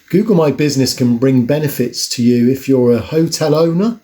Google My Business can bring benefits to you if you're a hotel owner,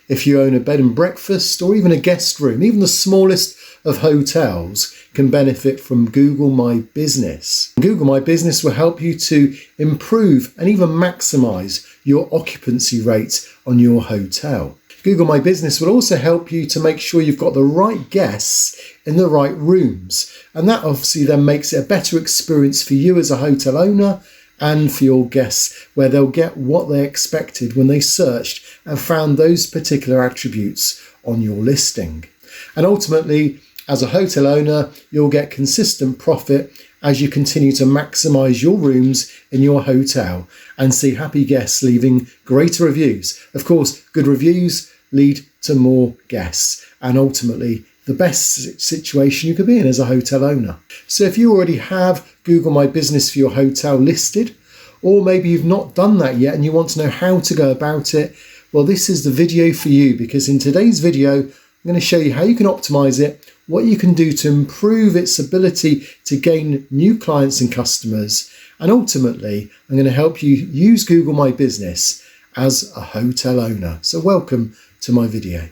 if you own a bed and breakfast, or even a guest room. Even the smallest of hotels can benefit from Google My Business. Google My Business will help you to improve and even maximise your occupancy rate on your hotel. Google My Business will also help you to make sure you've got the right guests in the right rooms. And that obviously then makes it a better experience for you as a hotel owner and for your guests, where they'll get what they expected when they searched and found those particular attributes on your listing. And ultimately, as a hotel owner, you'll get consistent profit as you continue to maximise your rooms in your hotel and see happy guests leaving greater reviews. Of course, good reviews lead to more guests and ultimately the best situation you could be in as a hotel owner. So if you already have Google My Business for your hotel listed, or maybe you've not done that yet and you want to know how to go about it, well, this is the video for you, because in today's video, I'm going to show you how you can optimize it, what you can do to improve its ability to gain new clients and customers, and ultimately, I'm going to help you use Google My Business as a hotel owner. So welcome to my video.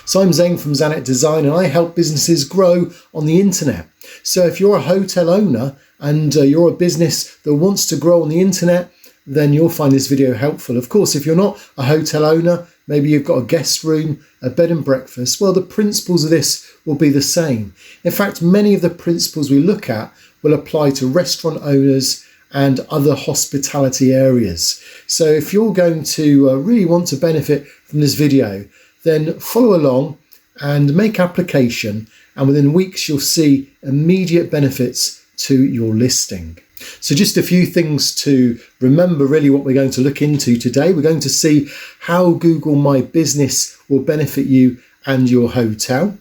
So I'm Zane from Zanet Design, and I help businesses grow on the internet. So if you're a hotel owner and you're a business that wants to grow on the internet, then you'll find this video helpful. Of course, if you're not a hotel owner, maybe you've got a guest room, a bed and breakfast, well, the principles of this will be the same. In fact, many of the principles we look at will apply to restaurant owners and other hospitality areas. So if you're going to really want to benefit from this video, then follow along and make application, and within weeks you'll see immediate benefits to your listing. So just a few things to remember, really what we're going to look into today. We're going to see how Google My Business will benefit you and your hotel.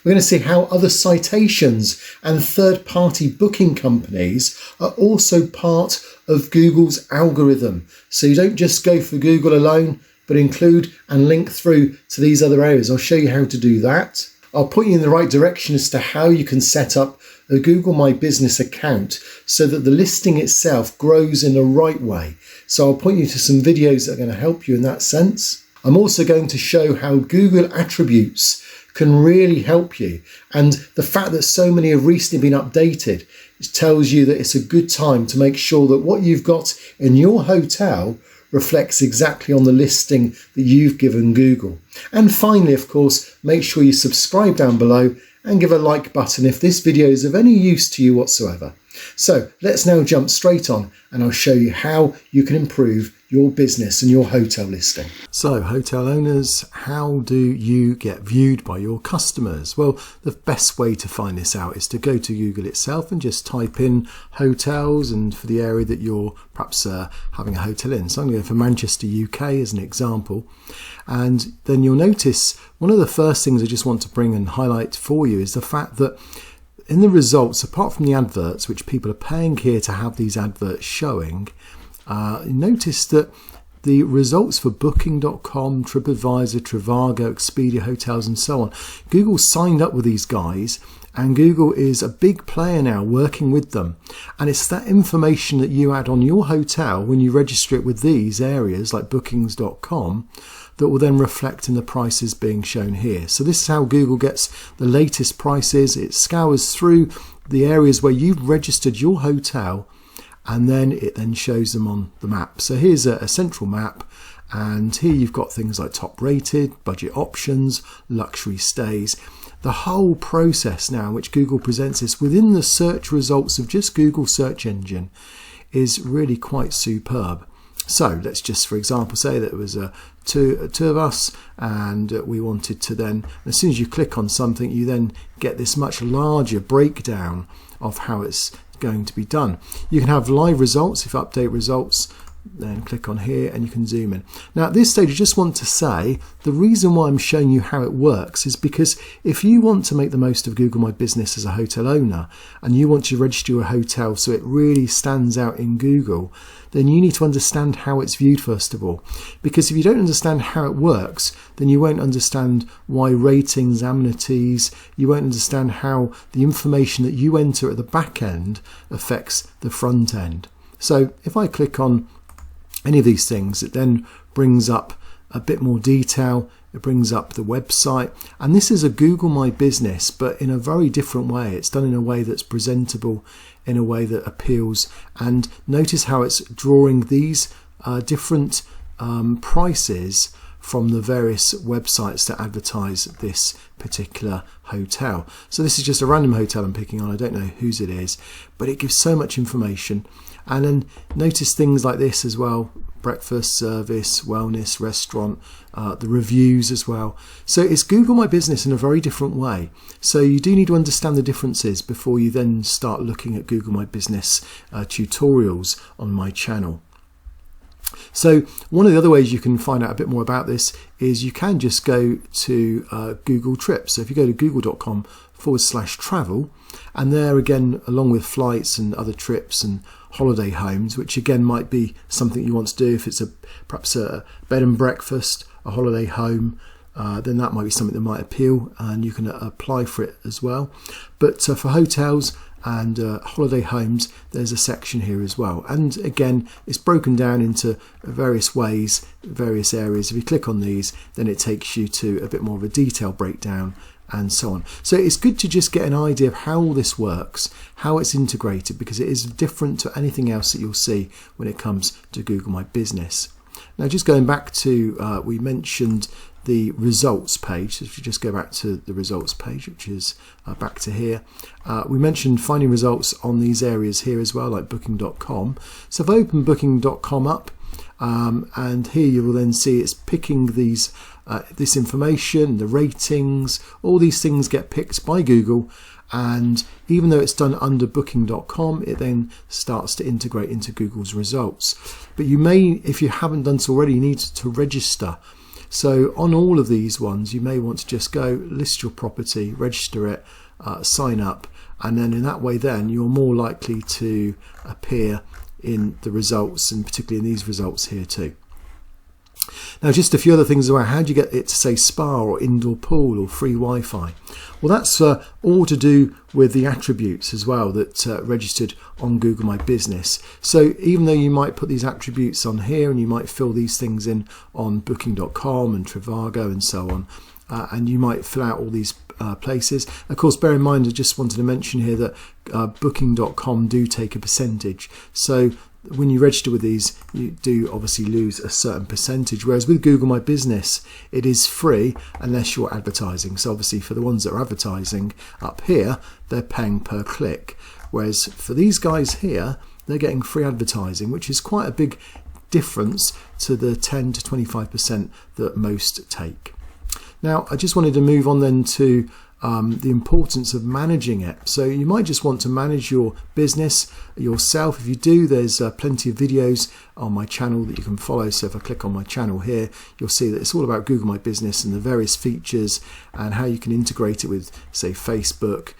We're going to see how other citations and third-party booking companies are also part of Google's algorithm. So you don't just go for Google alone, but include and link through to these other areas. I'll show you how to do that. I'll point you in the right direction as to how you can set up a Google My Business account so that the listing itself grows in the right way. So I'll point you to some videos that are going to help you in that sense. I'm also going to show how Google attributes can really help you. And the fact that so many have recently been updated, it tells you that it's a good time to make sure that what you've got in your hotel reflects exactly on the listing that you've given Google. And finally, of course, make sure you subscribe down below and give a like button if this video is of any use to you whatsoever. So let's now jump straight on and I'll show you how you can improve your business and your hotel listing. So hotel owners, how do you get viewed by your customers? Well, the best way to find this out is to go to Google itself and just type in hotels, and for the area that you're perhaps having a hotel in. So I'm going to go for Manchester, UK as an example. And then you'll notice one of the first things I just want to bring and highlight for you is the fact that in the results, apart from the adverts, which people are paying here to have these adverts showing, notice that the results for Booking.com, TripAdvisor, Trivago, Expedia Hotels and so on, Google signed up with these guys, and Google is a big player now working with them. And it's that information that you add on your hotel when you register it with these areas like Bookings.com that will then reflect in the prices being shown here. So this is how Google gets the latest prices. It scours through the areas where you've registered your hotel, and then it then shows them on the map. So here's a central map, and here you've got things like top rated, budget options, luxury stays. The whole process now which Google presents this within the search results of just Google search engine is really quite superb. So let's just, for example, say that it was two of us, and we wanted to then, as soon as you click on something, you then get this much larger breakdown of how it's going to be done. You can have live results if you update results then click on here and you can zoom in. Now at this stage I just want to say the reason why I'm showing you how it works is because if you want to make the most of Google My Business as a hotel owner and you want to register your hotel so it really stands out in Google, then you need to understand how it's viewed first of all. Because if you don't understand how it works, then you won't understand why ratings, amenities, you won't understand how the information that you enter at the back end affects the front end. So if I click on any of these things, it then brings up a bit more detail. It brings up the website, and this is a Google My Business, but in a very different way. It's done in a way that's presentable, in a way that appeals, and notice how it's drawing these different prices from the various websites that advertise this particular hotel. So this is just a random hotel I'm picking on. I don't know whose it is, but it gives so much information. And then notice things like this as well: breakfast, service, wellness, restaurant, the reviews as well. So it's Google My Business in a very different way. So you do need to understand the differences before you then start looking at Google My Business tutorials on my channel. So one of the other ways you can find out a bit more about this is you can just go to Google Trips. So if you go to google.com/travel, and there again, along with flights and other trips and holiday homes, which again might be something you want to do if it's perhaps a bed and breakfast, a holiday home, then that might be something that might appeal and you can apply for it as well. But for hotels and holiday homes, there's a section here as well, and again it's broken down into various ways, various areas. If you click on these, then it takes you to a bit more of a detailed breakdown and so on. So it's good to just get an idea of how all this works, how it's integrated, because it is different to anything else that you'll see when it comes to Google My Business. Now just going back to, we mentioned the results page. So if you just go back to the results page, which is back to here, we mentioned finding results on these areas here as well, like booking.com. So if I open booking.com up, and here you will then see it's picking these this information, the ratings, all these things get picked by Google, and even though it's done under booking.com, it then starts to integrate into Google's results. But you may, if you haven't done so already, you need to register. So on all of these ones, you may want to just go list your property, register it, sign up, and then in that way then you're more likely to appear in the results, and particularly in these results here too. Now just a few other things about how do you get it to say spa or indoor pool or free Wi-Fi. Well, that's all to do with the attributes as well that registered on Google My Business. So even though you might put these attributes on here and you might fill these things in on booking.com and Trivago and so on, and you might fill out all these places. Of course, bear in mind, I just wanted to mention here that booking.com do take a percentage. So when you register with these, you do obviously lose a certain percentage, whereas with Google My Business it is free unless you're advertising. So obviously for the ones that are advertising up here, they're paying per click, whereas for these guys here, they're getting free advertising, which is quite a big difference to the 10 to 25% that most take. Now I just wanted to move on then to the importance of managing it. So you might just want to manage your business yourself. If you do, there's plenty of videos on my channel that you can follow. So if I click on my channel here, you'll see that it's all about Google My Business and the various features and how you can integrate it with, say, Facebook,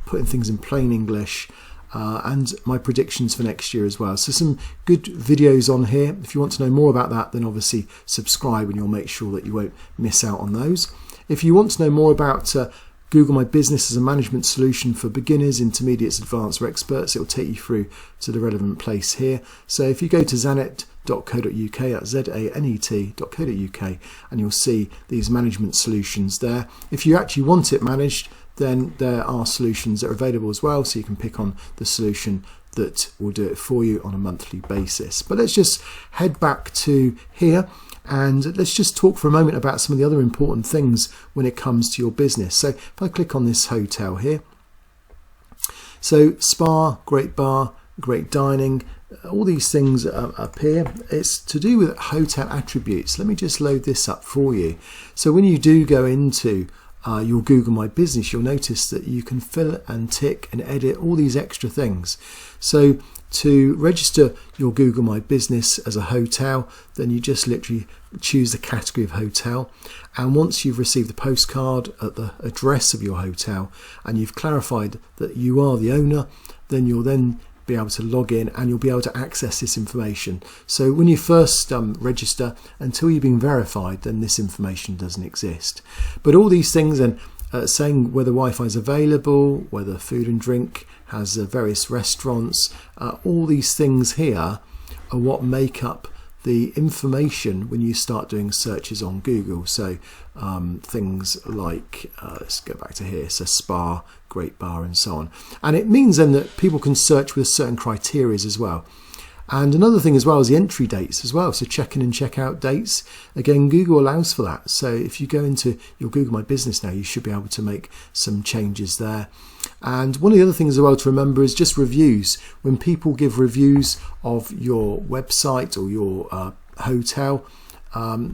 putting things in plain English, and my predictions for next year as well. So some good videos on here. If you want to know more about that, then obviously subscribe and you'll make sure that you won't miss out on those. If you want to know more about Google My Business as a management solution for beginners, intermediates, advanced or experts, it will take you through to the relevant place here. So if you go to zanet.co.uk, that's zanet.co.uk, and you'll see these management solutions there. If you actually want it managed, then there are solutions that are available as well, so you can pick on the solution that will do it for you on a monthly basis. But let's just head back to here and let's just talk for a moment about some of the other important things when it comes to your business. So if I click on this hotel here, so spa, great bar, great dining, all these things up here, it's to do with hotel attributes. Let me just load this up for you. So when you do go into your Google My Business, you'll notice that you can fill and tick and edit all these extra things. So to register your Google My Business as a hotel, then you just literally choose the category of hotel, and once you've received the postcard at the address of your hotel and you've clarified that you are the owner, then you'll then be able to log in and you'll be able to access this information. So when you first register, until you've been verified, then this information doesn't exist. But all these things, and saying whether Wi-Fi is available, whether food and drink has various restaurants, all these things here are what make up the information when you start doing searches on Google. So things like, let's go back to here, so spa, great bar, and so on. And it means then that people can search with certain criteria as well. And another thing as well is the entry dates as well. So check-in and check-out dates. Again, Google allows for that. So if you go into your Google My Business now, you should be able to make some changes there. And one of the other things as well to remember is just reviews. When people give reviews of your website or your hotel,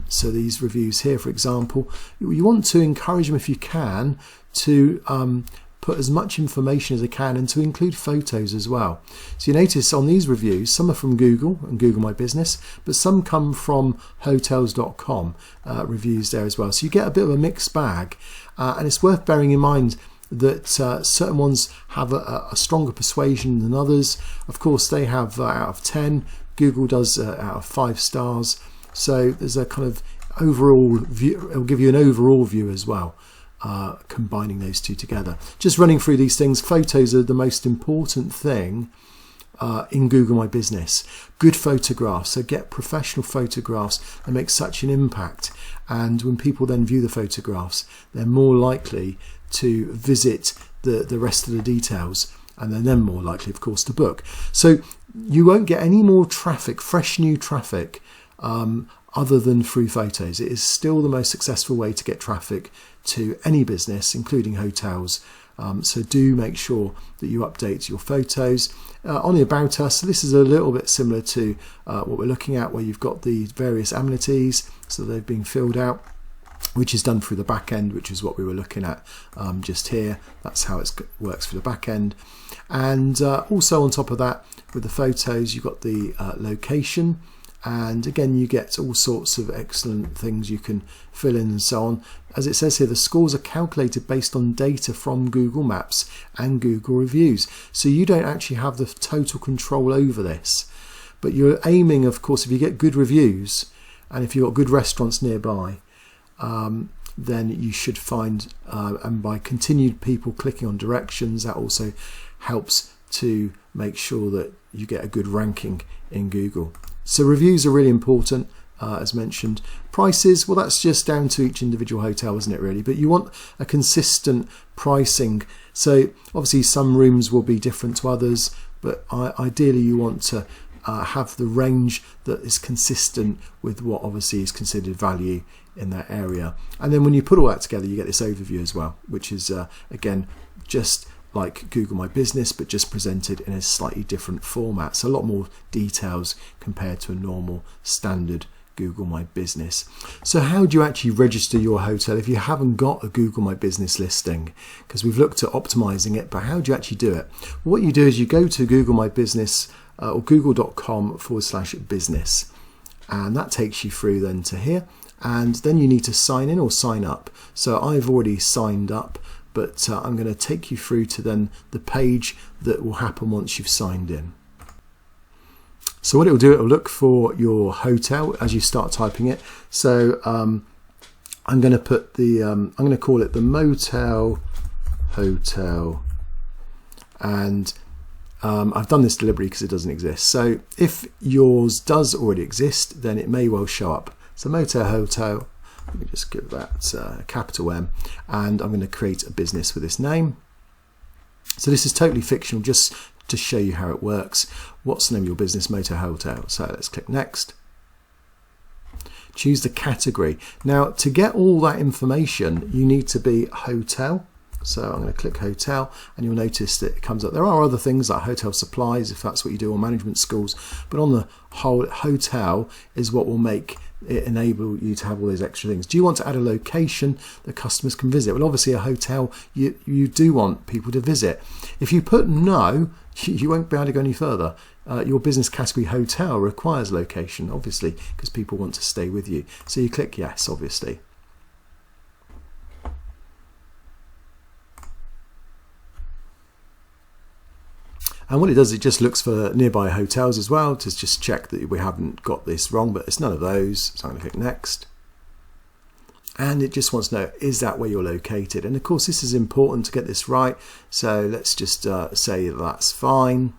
so these reviews here, for example, you want to encourage them, if you can, to put as much information as they can and to include photos as well. So you notice on these reviews, some are from Google and Google My Business, but some come from hotels.com reviews there as well. So you get a bit of a mixed bag, and it's worth bearing in mind that certain ones have a stronger persuasion than others. Of course, they have out of 10, Google does out of 5 stars. So there's a kind of overall view, it'll give you an overall view as well. Combining those two together. Just running through these things, photos are the most important thing in Google My Business. Good photographs, so get professional photographs that make such an impact, and when people then view the photographs, they're more likely to visit the rest of the details, and they're then more likely, of course, to book. So you won't get any more traffic, fresh new traffic, other than through photos. It is still the most successful way to get traffic to any business, including hotels. So do make sure that you update your photos. On the About Us, so this is a little bit similar to what we're looking at, where you've got the various amenities, so they've been filled out, which is done through the back end, which is what we were looking at just here. That's how it works for the back end. And also on top of that, with the photos, you've got the location. And again, you get all sorts of excellent things you can fill in and so on. As it says here, the scores are calculated based on data from Google Maps and Google reviews. So you don't actually have the total control over this. But you're aiming, of course, if you get good reviews and if you've got good restaurants nearby, then you should find, and by continued people clicking on directions, that also helps to make sure that you get a good ranking in Google. So reviews are really important, as mentioned. Prices, well, that's just down to each individual hotel, isn't it, really? But you want a consistent pricing. So obviously some rooms will be different to others, but ideally you want to have the range that is consistent with what obviously is considered value in that area. And then when you put all that together, you get this overview as well, which is, again, just like Google My Business, but just presented in a slightly different format. So a lot more details compared to a normal standard Google My Business. So how do you actually register your hotel if you haven't got a Google My Business listing? Because we've looked at optimizing it, but how do you actually do it? Well, what you do is you go to Google My Business or google.com/business, and that takes you through then to here, and then you need to sign in or sign up. So I've already signed up, but I'm going to take you through to then the page that will happen once you've signed in. So what it will do, it will look for your hotel as you start typing it. So I'm going to put the, I'm going to call it the Motel Hotel, and I've done this deliberately because it doesn't exist. So if yours does already exist, then it may well show up. So Motel Hotel. Let me just give that a capital M, and I'm going to create a business with this name. So this is totally fictional, just to show you how it works. What's the name of your business? Motel Hotel. So let's click next. Choose the category. Now, to get all that information, you need to be hotel. So I'm going to click hotel, and you'll notice that it comes up. There are other things like hotel supplies, if that's what you do, or management schools, but on the whole, hotel is what will make it enable you to have all those extra things. Do you want to add a location that customers can visit? Well, obviously a hotel, you do want people to visit. If you put no, you won't be able to go any further. Your business category hotel requires location, obviously, because people want to stay with you. So you click yes, obviously. And what it does, it just looks for nearby hotels as well to just check that we haven't got this wrong, but it's none of those. So I'm going to click next. And it just wants to know, is that where you're located? And of course, this is important to get this right. So let's just say that's fine.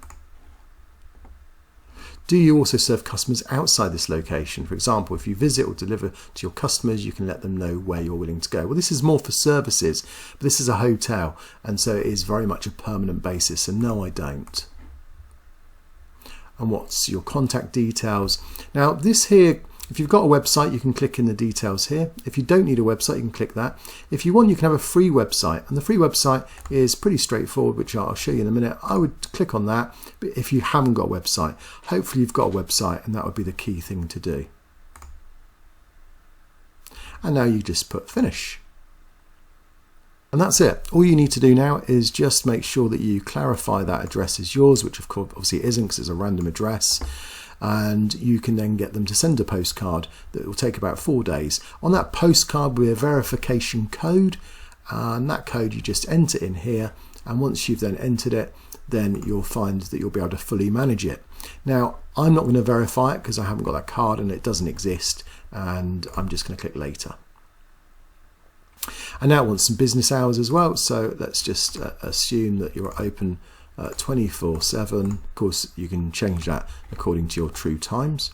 Do you also serve customers outside this location? For example, if you visit or deliver to your customers, you can let them know where you're willing to go. Well, this is more for services, but this is a hotel, and so it is very much a permanent basis. So no, I don't. And what's your contact details? Now, this here, if you've got a website, you can click in the details here. If you don't need a website, you can click that. If you want, you can have a free website, and the free website is pretty straightforward, which I'll show you in a minute. I would click on that, but if you haven't got a website, hopefully you've got a website, and that would be the key thing to do. And now you just put finish. And that's it. All you need to do now is just make sure that you clarify that address is yours, which of course obviously it isn't because it's a random address. And you can then get them to send a postcard that will take about 4 days. On that postcard will be a verification code, and that code you just enter in here, and once you've then entered it, then you'll find that you'll be able to fully manage it. Now, I'm not going to verify it because I haven't got that card and it doesn't exist, and I'm just going to click later. And now I want some business hours as well, so let's just assume that you're open 24/7. Of course, you can change that according to your true times.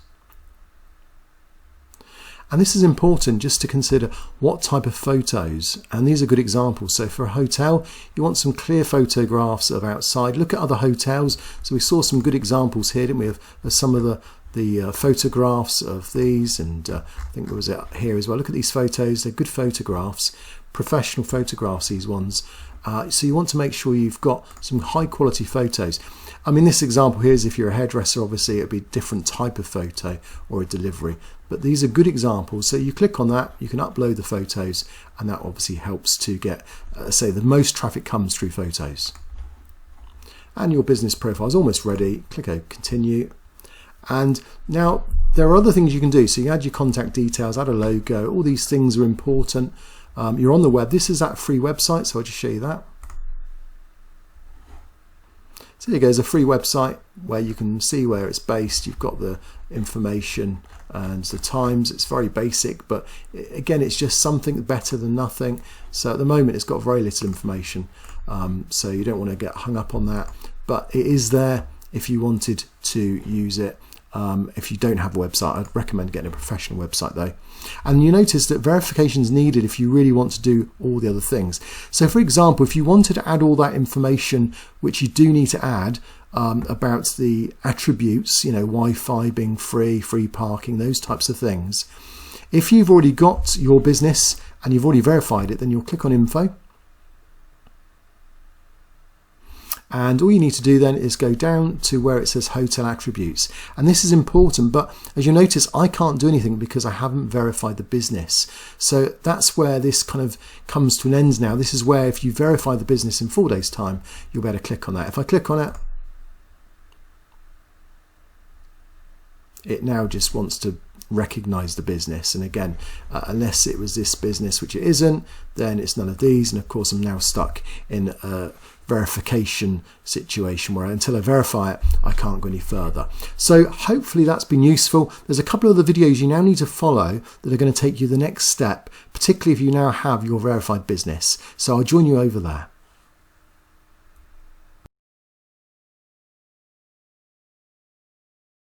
And this is important just to consider what type of photos, and these are good examples. So for a hotel, you want some clear photographs of outside. Look at other hotels. So we saw some good examples here, didn't we, of some of the photographs of these, and I think there was it here as well. Look at these photos, they're good photographs, professional photographs, these ones. So you want to make sure you've got some high quality photos. I mean, this example here is if you're a hairdresser, obviously it'd be a different type of photo or a delivery, but these are good examples. So you click on that, you can upload the photos, and that obviously helps to get, say, the most traffic comes through photos. And your business profile is almost ready. Click on continue. And now there are other things you can do. So you add your contact details, add a logo, all these things are important. You're on the web. This is that free website, so I'll just show you that. So here goes a free website where you can see where it's based. You've got the information and the times. It's very basic, but again, it's just something better than nothing. So at the moment, it's got very little information, so you don't want to get hung up on that. But it is there if you wanted to use it. If you don't have a website, I'd recommend getting a professional website though. And you notice that verification is needed if you really want to do all the other things. So for example, if you wanted to add all that information, which you do need to add, about the attributes, you know, Wi-Fi being free, free parking, those types of things. If you've already got your business and you've already verified it, then you'll click on info. And all you need to do then is go down to where it says hotel attributes. And this is important, but as you notice, I can't do anything because I haven't verified the business. So that's where this kind of comes to an end now. This is where if you verify the business in 4 days' time, you'll be able to click on that. If I click on it, it now just wants to recognize the business, and again, unless it was this business, which it isn't, then it's none of these. And of course, I'm now stuck in a verification situation where until I verify it, I can't go any further. So hopefully that's been useful. There's a couple of other videos you now need to follow that are going to take you the next step, particularly if you now have your verified business. So I'll join you over there.